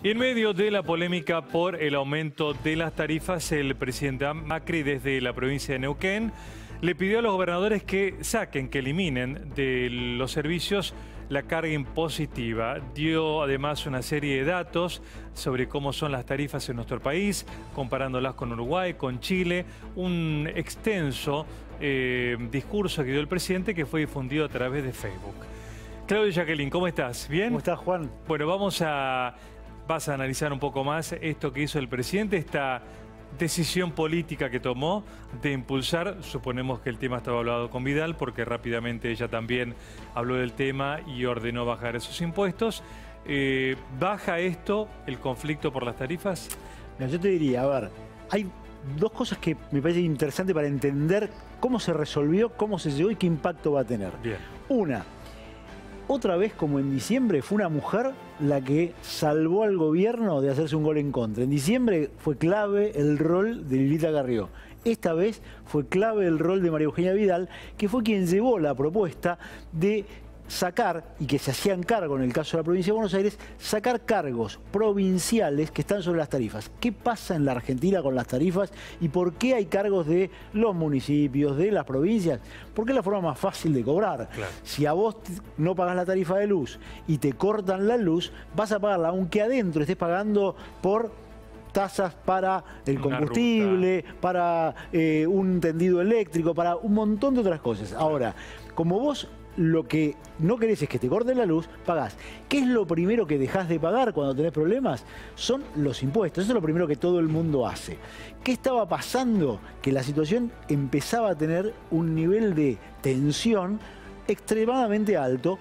Y en medio de la polémica por el aumento de las tarifas, el presidente Macri desde la provincia de Neuquén le pidió a los gobernadores que saquen, que eliminen de los servicios la carga impositiva. Dio además una serie de datos sobre cómo son las tarifas en nuestro país, comparándolas con Uruguay, con Chile. Un extenso discurso que dio el presidente que fue difundido a través de Facebook. Claudio y Jacqueline, ¿cómo estás? ¿Bien? ¿Cómo estás, Juan? Bueno, vas a analizar un poco más esto que hizo el presidente, esta decisión política que tomó de impulsar, suponemos que el tema estaba hablado con Vidal, porque rápidamente ella también habló del tema y ordenó bajar esos impuestos. ¿Baja esto el conflicto por las tarifas? Mira, yo te diría, a ver, hay dos cosas que me parece interesante para entender cómo se resolvió, cómo se llegó y qué impacto va a tener. Bien. Una, otra vez como en diciembre fue una mujer la que salvó al gobierno de hacerse un gol en contra. En diciembre fue clave el rol de Lilita Carrió. Esta vez fue clave el rol de María Eugenia Vidal, que fue quien llevó la propuesta de sacar, y que se hacían cargo en el caso de la provincia de Buenos Aires, sacar cargos provinciales que están sobre las tarifas. ¿Qué pasa en la Argentina con las tarifas y por qué hay cargos de los municipios, de las provincias? Porque es la forma más fácil de cobrar. Claro. Si a vos no pagás la tarifa de luz y te cortan la luz, vas a pagarla aunque adentro estés pagando por tasas para el combustible, para un tendido eléctrico, para un montón de otras cosas. Ahora, como vos lo que no querés es que te corten la luz, pagás. ¿Qué es lo primero que dejás de pagar cuando tenés problemas? Son los impuestos. Eso es lo primero que todo el mundo hace. ¿Qué estaba pasando? Que la situación empezaba a tener un nivel de tensión extremadamente alto,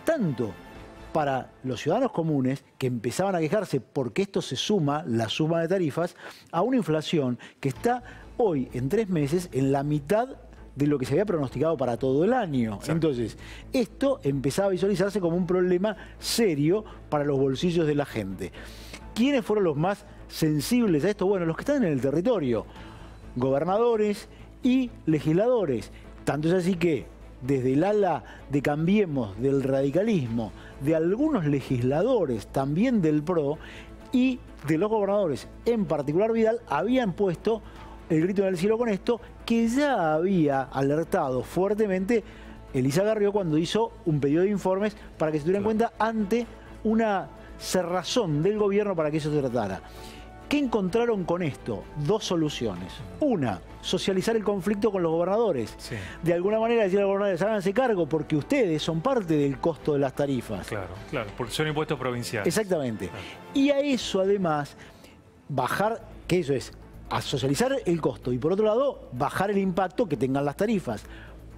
tanto para los ciudadanos comunes, que empezaban a quejarse porque esto se suma, la suma de tarifas, a una inflación que está hoy, en 3 meses, en la mitad de lo que se había pronosticado para todo el año. Exacto. Entonces, esto empezaba a visualizarse como un problema serio para los bolsillos de la gente. ¿Quiénes fueron los más sensibles a esto? Bueno, los que están en el territorio, gobernadores y legisladores. Tanto es así que desde el ala de Cambiemos, del radicalismo, de algunos legisladores, también del PRO, y de los gobernadores, en particular Vidal, habían puesto el grito en el cielo con esto, que ya había alertado fuertemente Elisa Carrió cuando hizo un pedido de informes para que se tuviera en cuenta ante una cerrazón del gobierno para que eso se tratara. ¿Qué encontraron con esto? 2 soluciones. Una, socializar el conflicto con los gobernadores. Sí. De alguna manera decir a los gobernadores, háganse cargo porque ustedes son parte del costo de las tarifas. Claro, claro, porque son impuestos provinciales. Exactamente. Claro. Y a eso además, bajar, que eso es, a socializar el costo y por otro lado, bajar el impacto que tengan las tarifas.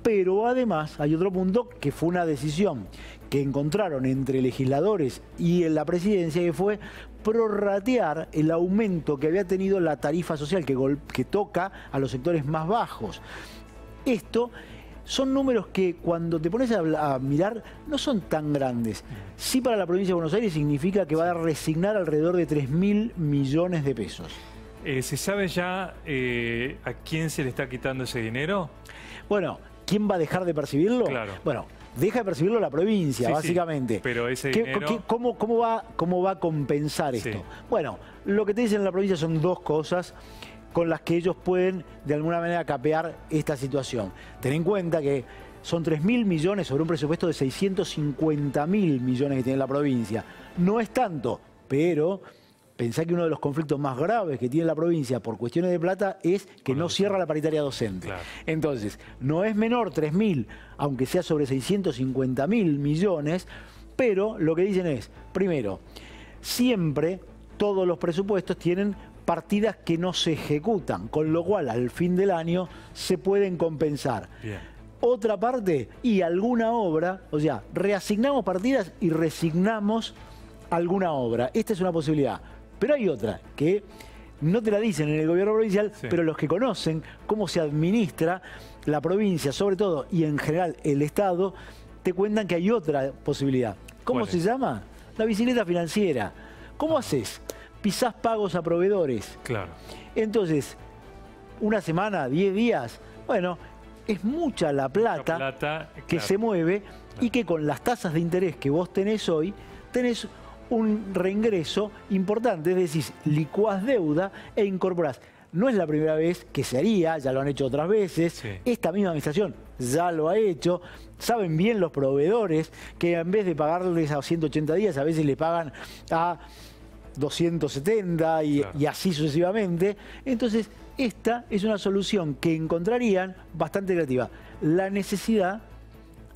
Pero además hay otro punto que fue una decisión que encontraron entre legisladores y en la presidencia, que fue prorratear el aumento que había tenido la tarifa social que toca a los sectores más bajos. Esto son números que cuando te pones a mirar no son tan grandes. Sí, para la provincia de Buenos Aires significa que va a resignar alrededor de 3.000 millones de pesos. ¿Se sabe ya a quién se le está quitando ese dinero? Bueno, ¿quién va a dejar de percibirlo? Claro. Bueno, deja de percibirlo la provincia, sí, básicamente. Sí, pero ese dinero... ¿Cómo va a compensar esto? Sí. Bueno, lo que te dicen en la provincia son 2 cosas con las que ellos pueden, de alguna manera, capear esta situación. Ten en cuenta que son 3.000 millones sobre un presupuesto de 650.000 millones que tiene la provincia. No es tanto, pero pensá que uno de los conflictos más graves que tiene la provincia por cuestiones de plata es que no cierra la paritaria docente. Claro. Entonces, no es menor 3.000, aunque sea sobre 650.000 millones, pero lo que dicen es, primero, siempre todos los presupuestos tienen partidas que no se ejecutan, con lo cual al fin del año se pueden compensar. Bien. Otra parte, y alguna obra, o sea, reasignamos partidas y resignamos alguna obra. Esta es una posibilidad. Pero hay otra que no te la dicen en el gobierno provincial, sí, pero los que conocen cómo se administra la provincia, sobre todo, y en general el Estado, te cuentan que hay otra posibilidad. ¿Cómo se llama? La bicicleta financiera. ¿Cómo haces? Pisás pagos a proveedores. Claro. Entonces, una semana, 10 días, bueno, es mucha la plata que se mueve, y que con las tasas de interés que vos tenés hoy, tenés un reingreso importante, es decir, licuás deuda e incorporás. No es la primera vez que se haría, ya lo han hecho otras veces. Sí. Esta misma administración ya lo ha hecho. Saben bien los proveedores que en vez de pagarles a 180 días, a veces le pagan a 270 y, claro, y así sucesivamente. Entonces, esta es una solución que encontrarían bastante creativa. La necesidad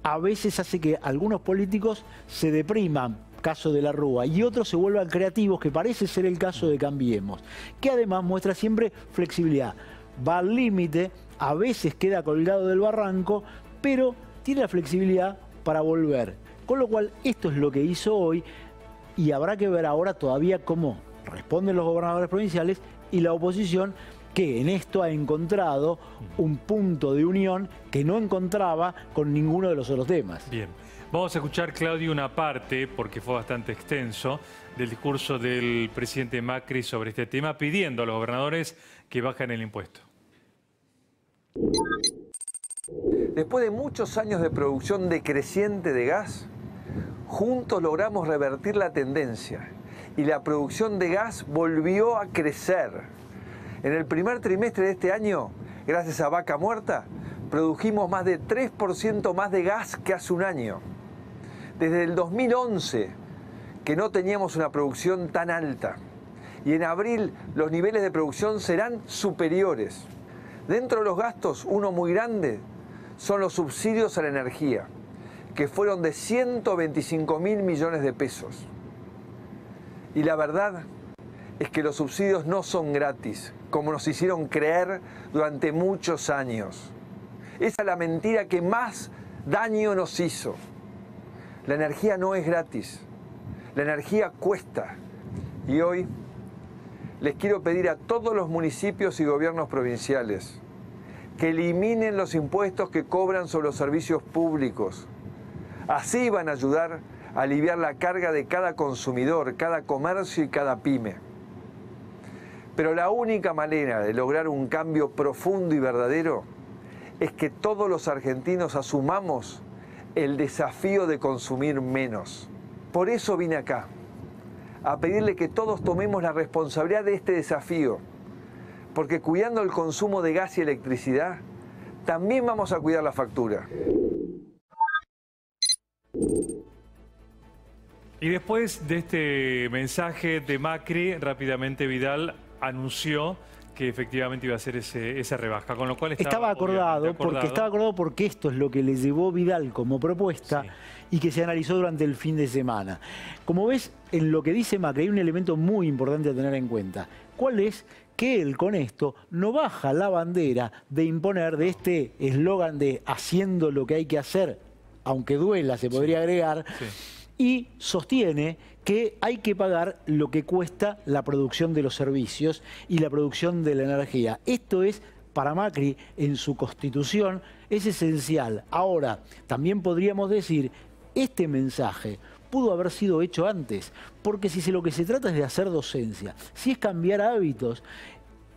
a veces hace que algunos políticos se depriman, caso de la Rúa, y otros se vuelvan creativos, que parece ser el caso de Cambiemos, que además muestra siempre flexibilidad. Va al límite, a veces queda colgado del barranco, pero tiene la flexibilidad para volver. Con lo cual, esto es lo que hizo hoy, y habrá que ver ahora todavía cómo responden los gobernadores provinciales y la oposición, que en esto ha encontrado un punto de unión que no encontraba con ninguno de los otros temas. Bien. Vamos a escuchar, Claudio, una parte, porque fue bastante extenso, del discurso del presidente Macri sobre este tema, pidiendo a los gobernadores que bajen el impuesto. Después de muchos años de producción decreciente de gas, juntos logramos revertir la tendencia y la producción de gas volvió a crecer. En el primer trimestre de este año, gracias a Vaca Muerta, produjimos más de 3% más de gas que hace un año. Desde el 2011 que no teníamos una producción tan alta, y en abril los niveles de producción serán superiores. Dentro de los gastos, uno muy grande son los subsidios a la energía, que fueron de 125.000 millones de pesos. Y la verdad es que los subsidios no son gratis, como nos hicieron creer durante muchos años. Esa es la mentira que más daño nos hizo. La energía no es gratis, la energía cuesta. Y hoy les quiero pedir a todos los municipios y gobiernos provinciales que eliminen los impuestos que cobran sobre los servicios públicos. Así van a ayudar a aliviar la carga de cada consumidor, cada comercio y cada pyme. Pero la única manera de lograr un cambio profundo y verdadero es que todos los argentinos asumamos el desafío de consumir menos. Por eso vine acá, a pedirle que todos tomemos la responsabilidad de este desafío, porque cuidando el consumo de gas y electricidad, también vamos a cuidar la factura. Y después de este mensaje de Macri, rápidamente Vidal anunció que efectivamente iba a hacer esa rebaja, con lo cual estaba acordado, porque esto es lo que le llevó Vidal como propuesta, sí, y que se analizó durante el fin de semana. Como ves, en lo que dice Macri hay un elemento muy importante a tener en cuenta. ¿Cuál es? Que él con esto no baja la bandera de imponer de este eslogan de haciendo lo que hay que hacer, aunque duela, se podría agregar, sí, y sostiene que hay que pagar lo que cuesta la producción de los servicios y la producción de la energía. Esto es, para Macri, en su constitución, es esencial. Ahora, también podríamos decir, este mensaje pudo haber sido hecho antes, porque si lo que se trata es de hacer docencia, si es cambiar hábitos,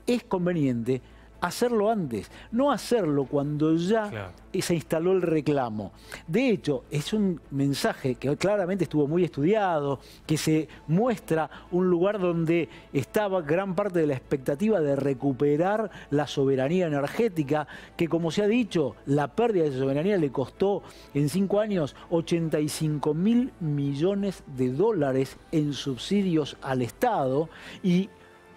es conveniente hacerlo antes, no hacerlo cuando ya, claro, se instaló el reclamo. De hecho, es un mensaje que claramente estuvo muy estudiado, que se muestra un lugar donde estaba gran parte de la expectativa de recuperar la soberanía energética, que como se ha dicho, la pérdida de esa soberanía le costó en 5 años 85.000 millones de dólares en subsidios al Estado, y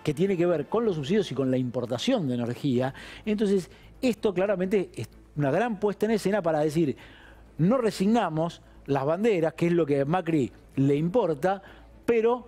que tiene que ver con los subsidios y con la importación de energía. Entonces, esto claramente es una gran puesta en escena para decir, no resignamos las banderas, que es lo que a Macri le importa, pero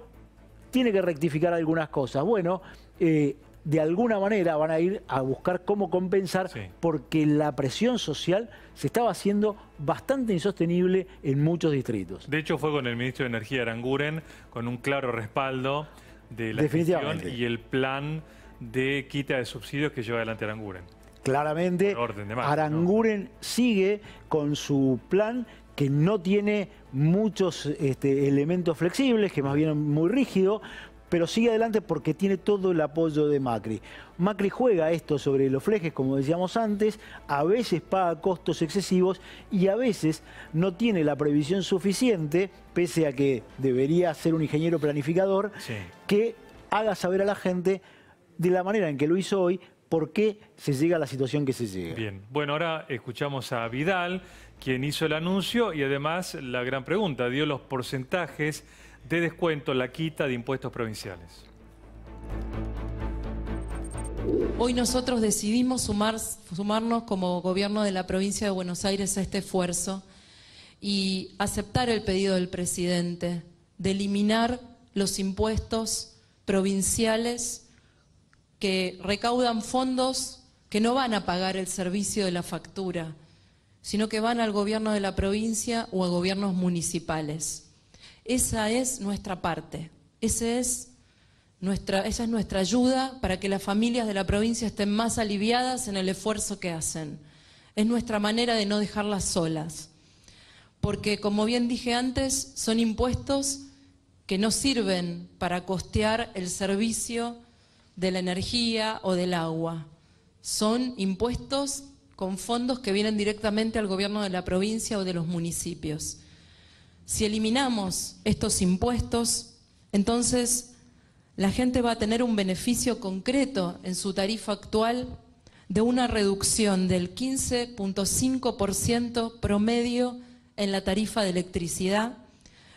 tiene que rectificar algunas cosas. Bueno, de alguna manera van a ir a buscar cómo compensar, sí, porque la presión social se estaba haciendo bastante insostenible en muchos distritos. De hecho, fue con el ministro de Energía, Aranguren, con un claro respaldo de la gestión y el plan de quita de subsidios que lleva adelante Aranguren. Claramente, Aranguren, ¿no?, sigue con su plan, que no tiene muchos elementos flexibles, que más bien es muy rígido, pero sigue adelante porque tiene todo el apoyo de Macri. Macri juega esto sobre los flejes, como decíamos antes, a veces paga costos excesivos y a veces no tiene la previsión suficiente, pese a que debería ser un ingeniero planificador, que haga saber a la gente de la manera en que lo hizo hoy por qué se llega a la situación que se llega. Bien, bueno, ahora escuchamos a Vidal, quien hizo el anuncio y además la gran pregunta, dio los porcentajes de descuento, la quita de impuestos provinciales. Hoy nosotros decidimos sumarnos como gobierno de la provincia de Buenos Aires a este esfuerzo y aceptar el pedido del presidente de eliminar los impuestos provinciales que recaudan fondos que no van a pagar el servicio de la factura, sino que van al gobierno de la provincia o a gobiernos municipales. Esa es nuestra parte, esa es nuestra ayuda para que las familias de la provincia estén más aliviadas en el esfuerzo que hacen. Es nuestra manera de no dejarlas solas. Porque, como bien dije antes, son impuestos que no sirven para costear el servicio de la energía o del agua. Son impuestos con fondos que vienen directamente al gobierno de la provincia o de los municipios. Si eliminamos estos impuestos, entonces la gente va a tener un beneficio concreto en su tarifa actual de una reducción del 15.5% promedio en la tarifa de electricidad,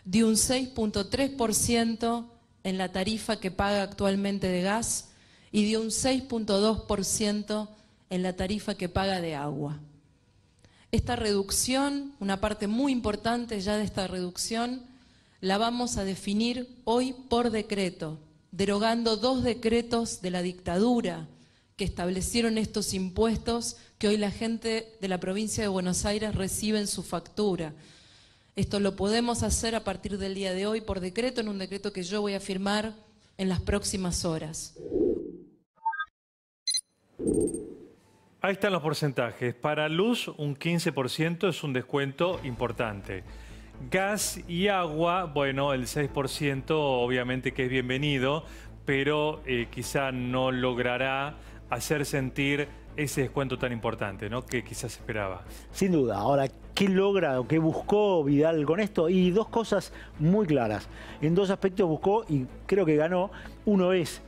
de un 6.3% en la tarifa que paga actualmente de gas y de un 6.2% en la tarifa que paga de agua. Esta reducción, una parte muy importante ya de esta reducción, la vamos a definir hoy por decreto, derogando 2 decretos de la dictadura que establecieron estos impuestos que hoy la gente de la provincia de Buenos Aires recibe en su factura. Esto lo podemos hacer a partir del día de hoy por decreto, en un decreto que yo voy a firmar en las próximas horas. Ahí están los porcentajes. Para luz, un 15% es un descuento importante. Gas y agua, bueno, el 6% obviamente que es bienvenido, pero quizá no logrará hacer sentir ese descuento tan importante, ¿no?, que quizás esperaba. Sin duda. Ahora, ¿qué logra o qué buscó Vidal con esto? Y 2 cosas muy claras. En 2 aspectos buscó y creo que ganó. Uno es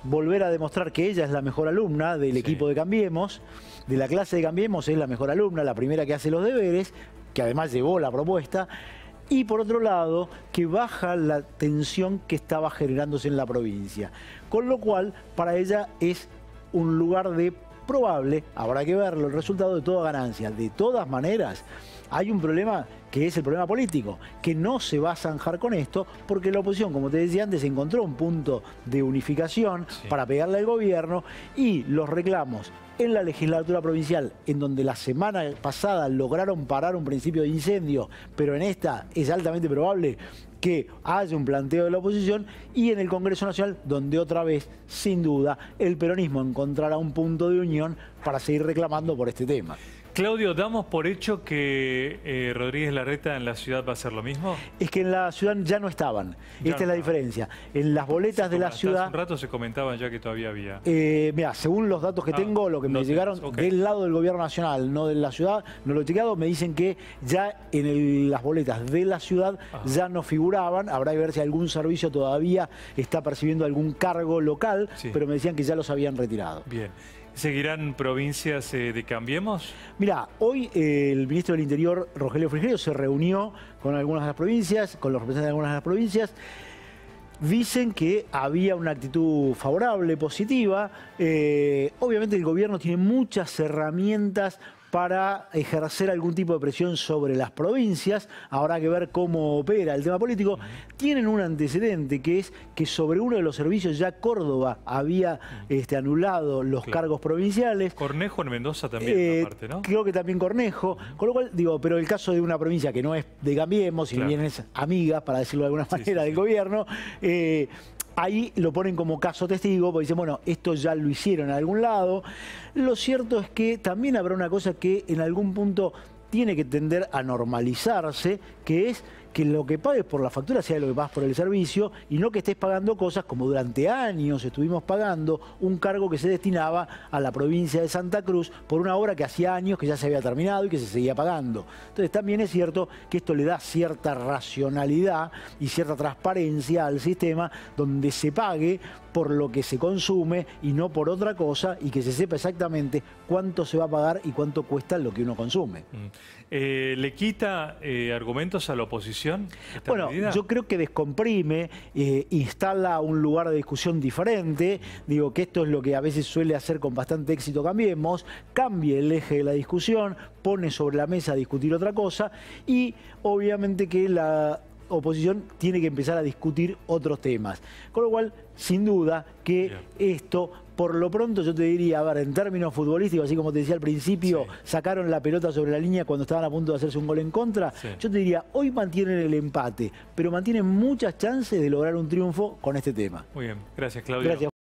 volver a demostrar que ella es la mejor alumna del equipo de Cambiemos, de la clase de Cambiemos, es la mejor alumna, la primera que hace los deberes, que además llevó la propuesta, y por otro lado, que baja la tensión que estaba generándose en la provincia. Con lo cual, para ella es un lugar de probable, habrá que verlo, el resultado de toda ganancia. De todas maneras, hay un problema que es el problema político, que no se va a zanjar con esto, porque la oposición, como te decía antes, encontró un punto de unificación para pegarle al gobierno, y los reclamos en la legislatura provincial, en donde la semana pasada lograron parar un principio de incendio, pero en esta es altamente probable que haya un planteo de la oposición, y en el Congreso Nacional, donde otra vez, sin duda, el peronismo encontrará un punto de unión para seguir reclamando por este tema. Claudio, ¿damos por hecho que Rodríguez Larreta en la ciudad va a hacer lo mismo? Es que en la ciudad ya no estaban. Esta es la diferencia. En las boletas de la ciudad... Hace un rato se comentaban ya que todavía había. Mira, según los datos que tengo, lo que me llegaron del lado del gobierno nacional, no de la ciudad, no lo he chequeado, me dicen que ya en las boletas de la ciudad ya no figuraban. Habrá que ver si algún servicio todavía está percibiendo algún cargo local, pero me decían que ya los habían retirado. Bien. ¿Seguirán provincias de Cambiemos? Mirá, hoy el ministro del Interior, Rogelio Frigerio, se reunió con algunas de las provincias, con los representantes de algunas de las provincias. Dicen que había una actitud favorable, positiva. Obviamente el gobierno tiene muchas herramientas para ejercer algún tipo de presión sobre las provincias. Habrá que ver cómo opera el tema político. Tienen un antecedente, que es que sobre uno de los servicios ya Córdoba había anulado los cargos provinciales. Cornejo en Mendoza también, aparte, ¿no? Creo que también Cornejo. Con lo cual, digo, pero el caso de una provincia que no es de Cambiemos, si bien es amiga, para decirlo de alguna manera, del gobierno, ahí lo ponen como caso testigo, porque dicen, bueno, esto ya lo hicieron en algún lado. Lo cierto es que también habrá una cosa que en algún punto tiene que tender a normalizarse, que es que lo que pagues por la factura sea lo que pagas por el servicio y no que estés pagando cosas como durante años estuvimos pagando un cargo que se destinaba a la provincia de Santa Cruz por una obra que hacía años que ya se había terminado y que se seguía pagando. Entonces también es cierto que esto le da cierta racionalidad y cierta transparencia al sistema donde se pague por lo que se consume y no por otra cosa y que se sepa exactamente cuánto se va a pagar y cuánto cuesta lo que uno consume. ¿Le quita argumentos a la oposición esta medida? Yo creo que descomprime, instala un lugar de discusión diferente, digo que esto es lo que a veces suele hacer con bastante éxito Cambiemos, cambia el eje de la discusión, pone sobre la mesa a discutir otra cosa y obviamente que la oposición tiene que empezar a discutir otros temas. Con lo cual, sin duda que esto, por lo pronto yo te diría, a ver, en términos futbolísticos, así como te decía al principio, sacaron la pelota sobre la línea cuando estaban a punto de hacerse un gol en contra, yo te diría, hoy mantienen el empate, pero mantienen muchas chances de lograr un triunfo con este tema. Muy bien, gracias Claudio. Gracias.